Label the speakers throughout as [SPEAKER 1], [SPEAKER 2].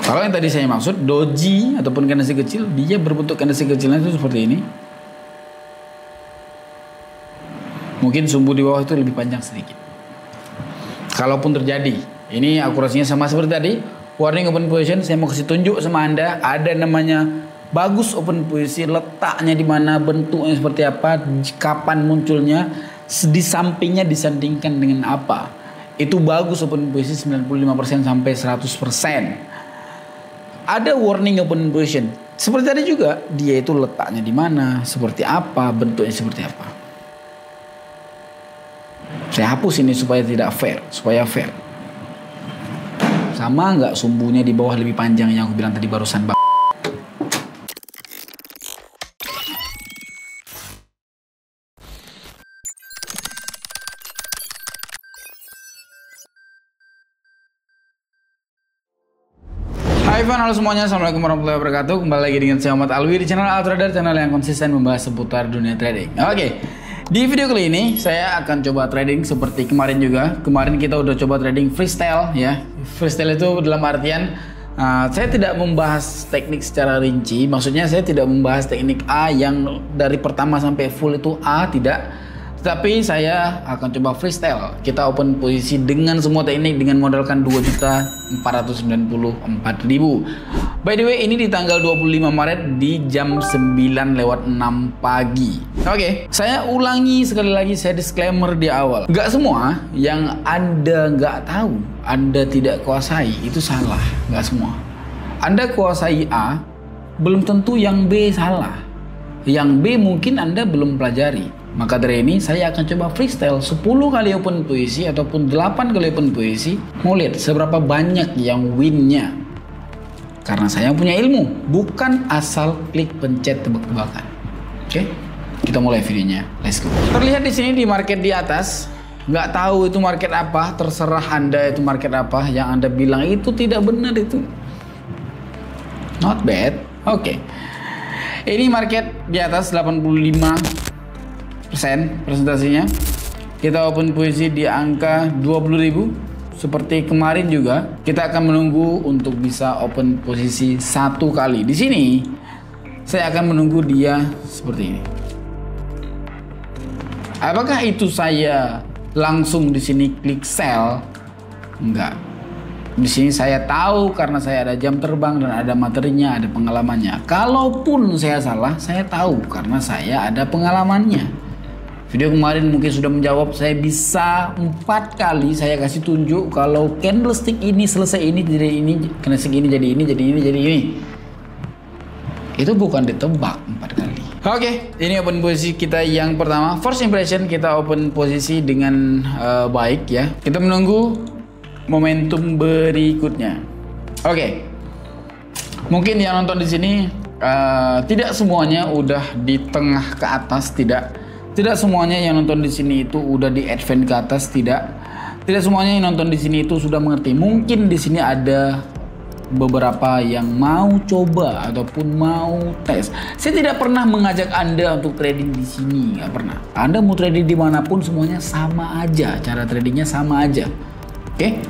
[SPEAKER 1] Kalau yang tadi saya maksud doji ataupun kandasi kecil, dia berbentuk kandasi kecilnya itu seperti ini. Mungkin sumbu di bawah itu lebih panjang sedikit. Kalaupun terjadi, ini akurasinya sama seperti tadi. Warning open position, saya mau kasih tunjuk sama Anda, ada namanya bagus open position, letaknya di mana, bentuknya seperti apa, kapan munculnya, di sampingnya disandingkan dengan apa. Itu bagus open position 95% sampai 100%. Ada warning open position. Seperti tadi juga, dia itu letaknya di mana, seperti apa, bentuknya seperti apa. Saya hapus ini supaya tidak fair, supaya fair. Sama nggak sumbunya di bawah lebih panjang yang aku bilang tadi barusan. Hai Ivan, halo semuanya, assalamualaikum warahmatullahi wabarakatuh. Kembali lagi dengan saya Muhammad Alwi di channel Altrader, channel yang konsisten membahas seputar dunia trading. Oke, di video kali ini saya akan coba trading seperti kemarin juga. Kemarin kita udah coba trading freestyle ya. Freestyle itu dalam artian saya tidak membahas teknik secara rinci. Maksudnya saya tidak membahas teknik A yang dari pertama sampai full itu A, tidak. Tapi saya akan coba freestyle. Kita open posisi dengan semua teknik dengan modalkan 2.494.000. By the way, ini di tanggal 25 Maret di jam 9:06 pagi. Oke, saya ulangi sekali lagi, saya disclaimer di awal. Gak semua yang Anda gak tahu, Anda tidak kuasai, itu salah. Gak semua. Anda kuasai A, belum tentu yang B salah. Yang B mungkin Anda belum pelajari. Maka dari ini saya akan coba freestyle 10 kali open posisi ataupun 8 kali open posisi. Mau lihat seberapa banyak yang winnya. Karena saya punya ilmu, bukan asal klik pencet tebak-tebakan. Oke, kita mulai videonya. Let's go. Terlihat di sini di market di atas. Nggak tahu itu market apa, terserah Anda itu market apa. Yang Anda bilang itu tidak benar itu. Not bad. Oke. Ini market di atas 85% presentasinya. Kita open posisi di angka 20.000 seperti kemarin juga. Kita akan menunggu untuk bisa open posisi satu kali. Di sini saya akan menunggu dia seperti ini. Apakah itu saya langsung di sini klik sell? Enggak. Di sini saya tahu karena saya ada jam terbang dan ada materinya, ada pengalamannya. Kalaupun saya salah, saya tahu karena saya ada pengalamannya. Video kemarin mungkin sudah menjawab, saya bisa 4 kali saya kasih tunjuk kalau candlestick ini selesai ini jadi ini, candlestick ini jadi ini, jadi ini, jadi ini. Itu bukan ditebak 4 kali. Oke, ini open posisi kita yang pertama. First impression kita open posisi dengan baik ya. Kita menunggu momentum berikutnya. Oke. Mungkin yang nonton di sini tidak semuanya udah di tengah ke atas, tidak. Tidak semuanya yang nonton di sini itu udah di advance ke atas, tidak. Tidak semuanya yang nonton di sini itu sudah mengerti. Mungkin di sini ada beberapa yang mau coba ataupun mau tes. Saya tidak pernah mengajak Anda untuk trading di sini, nggak pernah. Anda mau trading dimanapun semuanya sama aja, cara tradingnya sama aja. Oke?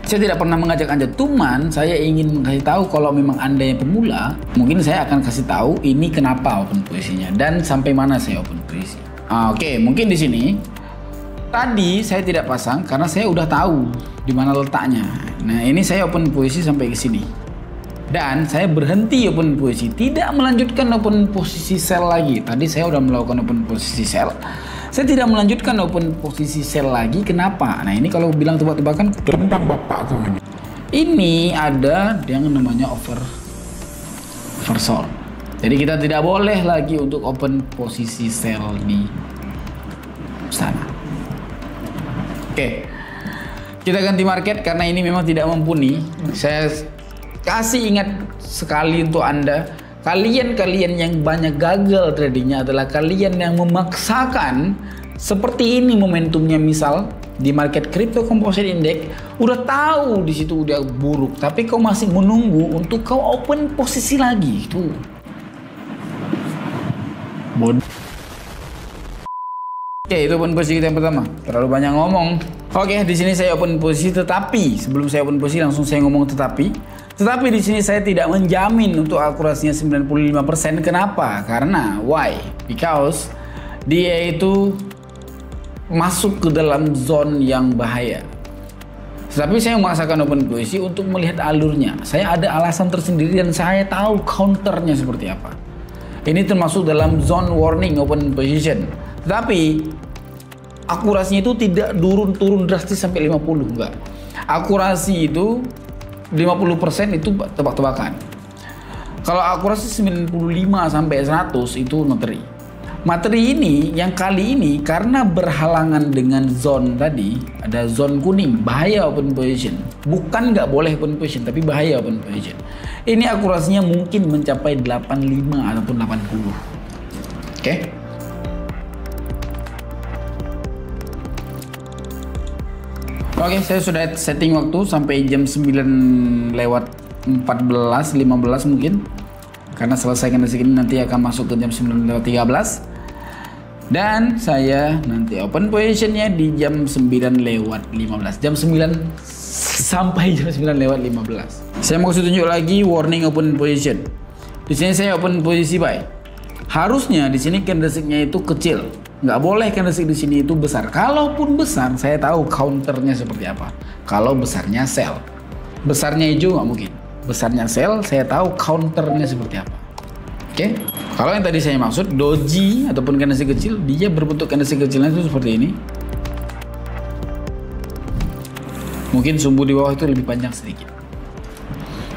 [SPEAKER 1] Saya tidak pernah mengajak Anda, cuman saya ingin kasih tahu kalau memang Anda yang pemula, mungkin saya akan kasih tahu ini kenapa open posisinya dan sampai mana saya open posisi. Oke, mungkin di sini tadi saya tidak pasang karena saya udah tahu di mana letaknya. Nah, ini saya open posisi sampai ke sini. Dan saya berhenti open posisi, tidak melanjutkan open posisi sell lagi. Tadi saya udah melakukan open posisi sell. Saya tidak melanjutkan open posisi sell lagi. Kenapa? Nah, ini kalau bilang tebak-tebakan tentang bapak kamu. Ini ada yang namanya oversold. Jadi kita tidak boleh lagi untuk open posisi sell di sana. Oke. Kita ganti market karena ini memang tidak mumpuni. Saya kasih ingat sekali untuk Anda. Kalian yang banyak gagal tradingnya adalah kalian yang memaksakan seperti ini momentumnya, misal di market crypto composite index udah tahu di situ udah buruk tapi kau masih menunggu untuk kau open posisi lagi. Itu bodoh. Oke, itu open posisi kita yang pertama. Terlalu banyak ngomong. Oke, di sini saya open posisi, tetapi sebelum saya open posisi langsung saya ngomong tetapi Tetapi di sini saya tidak menjamin untuk akurasinya 95%. Kenapa? Karena why? Because dia itu masuk ke dalam zone yang bahaya. Tetapi saya memaksakan open posisi untuk melihat alurnya. Saya ada alasan tersendiri dan saya tahu counternya seperti apa. Ini termasuk dalam zone warning open position. Tetapi akurasinya itu tidak turun drastis sampai 50, enggak. Akurasi itu 50% itu tebak-tebakan. Kalau akurasi 95 sampai 100 itu materi. Materi ini yang kali ini karena berhalangan dengan zone tadi, ada zone kuning, bahaya open position. Bukan nggak boleh open position, tapi bahaya open position. Ini akurasinya mungkin mencapai 85 ataupun 80. Oke? Oke, saya sudah setting waktu sampai jam 9 lewat 14, 15 mungkin. Karena selesai kondisi ini nanti akan masuk ke jam 9 lewat 13. Dan saya nanti open positionnya di jam 9 lewat 15. Jam 9 sampai jam 9 lewat 15. Saya mau kasih tunjuk lagi warning open position. Di sini saya open posisi buy. Harusnya di sini candlesticknya itu kecil. Nggak boleh candlestick di sini itu besar. Kalaupun besar, saya tahu counternya seperti apa. Kalau besarnya sell. Besarnya hijau nggak mungkin. Besarnya sell, saya tahu counternya seperti apa. Oke, kalau yang tadi saya maksud doji ataupun candlestick kecil, dia berbentuk candlestick kecilnya itu seperti ini. Mungkin sumbu di bawah itu lebih panjang sedikit.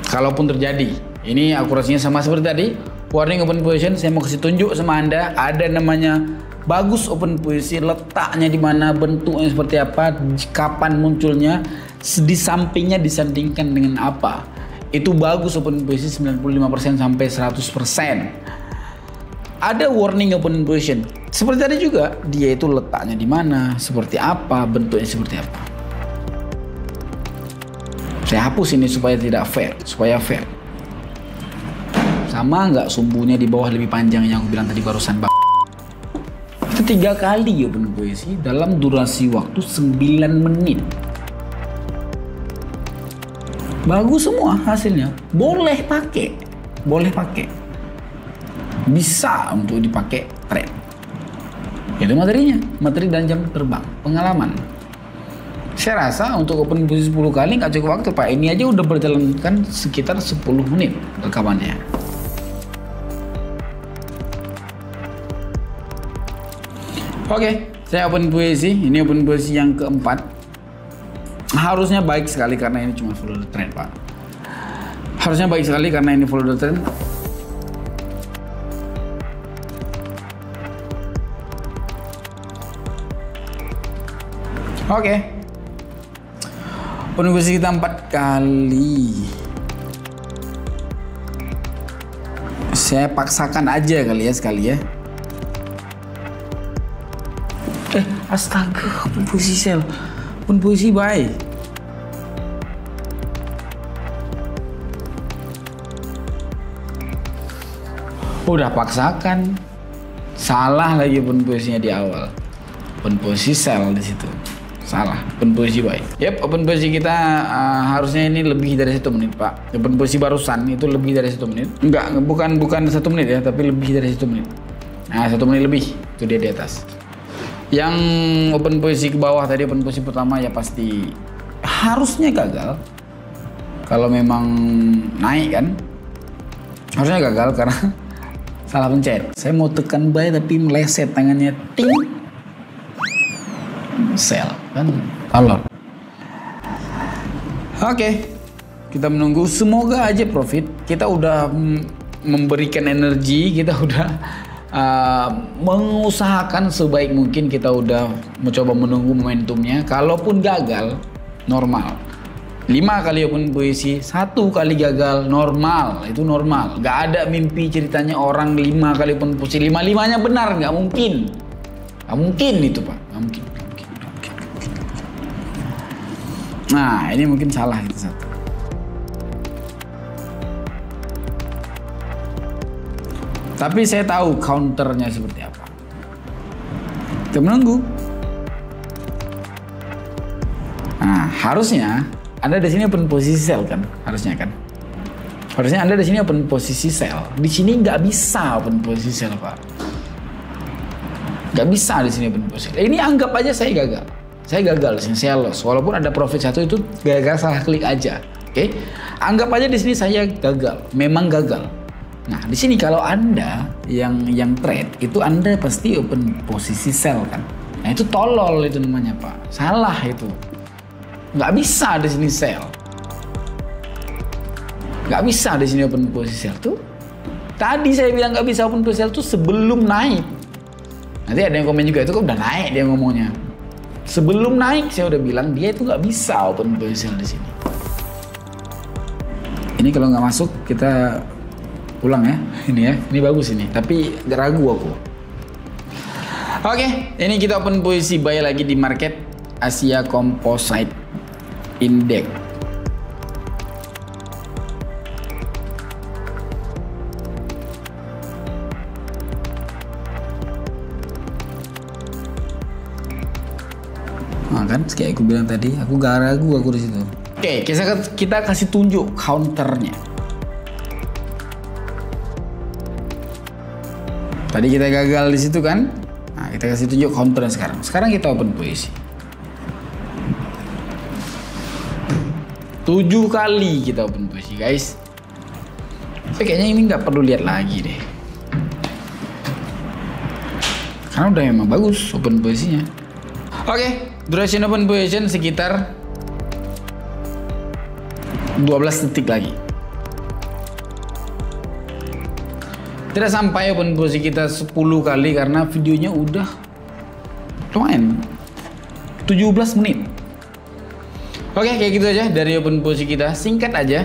[SPEAKER 1] Kalaupun terjadi, ini akurasinya sama seperti tadi. Warning open position, saya mau kasih tunjuk sama Anda, ada namanya bagus open posisi, letaknya di mana, bentuknya seperti apa, kapan munculnya, di sampingnya disandingkan dengan apa. Itu bagus open posisi 95% sampai 100%. Ada warning open position. Seperti tadi juga, dia itu letaknya di mana, seperti apa, bentuknya seperti apa. Saya hapus ini supaya tidak fair, supaya fair. Sama nggak sumbunya di bawah lebih panjang yang aku bilang tadi barusan, Bang. Itu 3 kali open posisi dalam durasi waktu 9 menit. Bagus semua hasilnya, boleh pakai, bisa untuk dipakai trade. Itu materinya, materi dan jam terbang, pengalaman. Saya rasa untuk open posisi 10 kali nggak cukup waktu, Pak. Ini aja udah berjalan kan sekitar 10 menit rekamannya. Oke, saya open posisi, ini open posisi yang keempat. Harusnya baik sekali karena ini cuma follow the trend, Pak. Harusnya baik sekali karena ini follow the trend. Oke. Posisi kita 4 kali. Saya paksakan aja kali ya sekali ya. Astaga, posisi sell. Pun posisi buy. Udah paksakan, salah lagi pun posisinya di awal. Pun posisi sell di situ, salah. Pun posisi buy. Yap, open posisi kita harusnya ini lebih dari 1 menit, Pak. Open posisi barusan itu lebih dari 1 menit. Enggak, bukan 1 menit ya, tapi lebih dari 1 menit. Nah, 1 menit lebih itu dia di atas. Yang open posisi ke bawah tadi, open posisi pertama ya pasti harusnya gagal. Kalau memang naik kan, harusnya gagal karena salah pencet. Saya mau tekan buy tapi meleset tangannya, ting, sell kan, talor. Oke, kita menunggu. Semoga aja profit. Kita udah memberikan energi, kita udah mengusahakan sebaik mungkin, kita udah mencoba menunggu momentumnya. Kalaupun gagal, normal. 5 kali open posisi, 1 kali gagal, normal. Itu normal. Gak ada mimpi ceritanya orang 5 kali open posisi, 5-5-nya benar, gak mungkin. Gak mungkin itu, Pak. Gak mungkin. Nah, ini mungkin salah itu satu. Tapi saya tahu counternya seperti apa. Kita menunggu. Nah, harusnya Anda di sini open posisi sell kan, harusnya kan. Harusnya Anda di sini open posisi sell. Di sini nggak bisa open posisi sell, Pak. Nggak bisa di sini open posisi. Ini anggap aja saya gagal. Saya gagal di sini, saya loss. Walaupun ada profit satu itu gara-gara salah klik aja. Oke? Anggap aja di sini saya gagal. Memang gagal. Nah, di sini kalau Anda yang trade itu Anda pasti open posisi sell kan. Nah, itu tolol itu namanya, Pak. Salah itu. Nggak bisa di sini sell. Nggak bisa di sini open posisi sell tuh. Tadi saya bilang nggak bisa open posisi sell tuh sebelum naik. Nanti ada yang komen juga, itu kok udah naik dia ngomongnya. Sebelum naik saya udah bilang dia itu nggak bisa open posisi sell di sini. Ini kalau nggak masuk kita pulang ya. Ini ya, ini bagus ini. Tapi gak ragu aku. Oke, ini kita open posisi buy lagi di market Asia Composite Index. Nah, kan kayak aku bilang tadi, aku gak ragu aku di situ. Oke, kita kasih tunjuk counternya. Tadi kita gagal di situ kan? Nah, kita kasih tunjuk counternya sekarang. Sekarang kita open posisi. 7 kali kita open posisi, guys. Tapi kayaknya ini nggak perlu lihat lagi deh. Karena udah memang bagus open posisinya. Oke, duration open position sekitar 12 detik lagi. Tidak sampai open posisi kita 10 kali karena videonya udah lumayan 17 menit. Oke, kayak gitu aja dari open posisi kita. Singkat aja.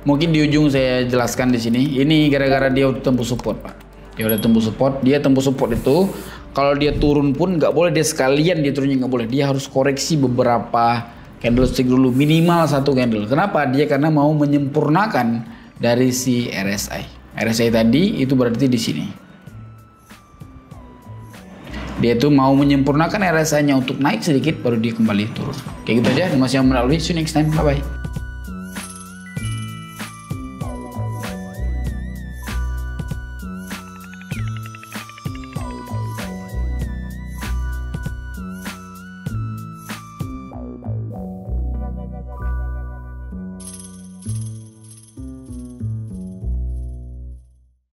[SPEAKER 1] Mungkin di ujung saya jelaskan di sini. Ini gara-gara dia udah tembus support, Pak. Dia udah tembus support. Dia tembus support itu kalau dia turun pun nggak boleh dia sekalian dia turunnya, nggak boleh. Dia harus koreksi beberapa candlestick dulu, minimal 1 candle. Kenapa? Dia karena mau menyempurnakan dari si RSI. RSI tadi itu berarti di sini. Dia tuh mau menyempurnakan RSI-nya untuk naik sedikit baru dia kembali turun. Kayak gitu aja. Masih yang melalui. See you next time. Bye bye.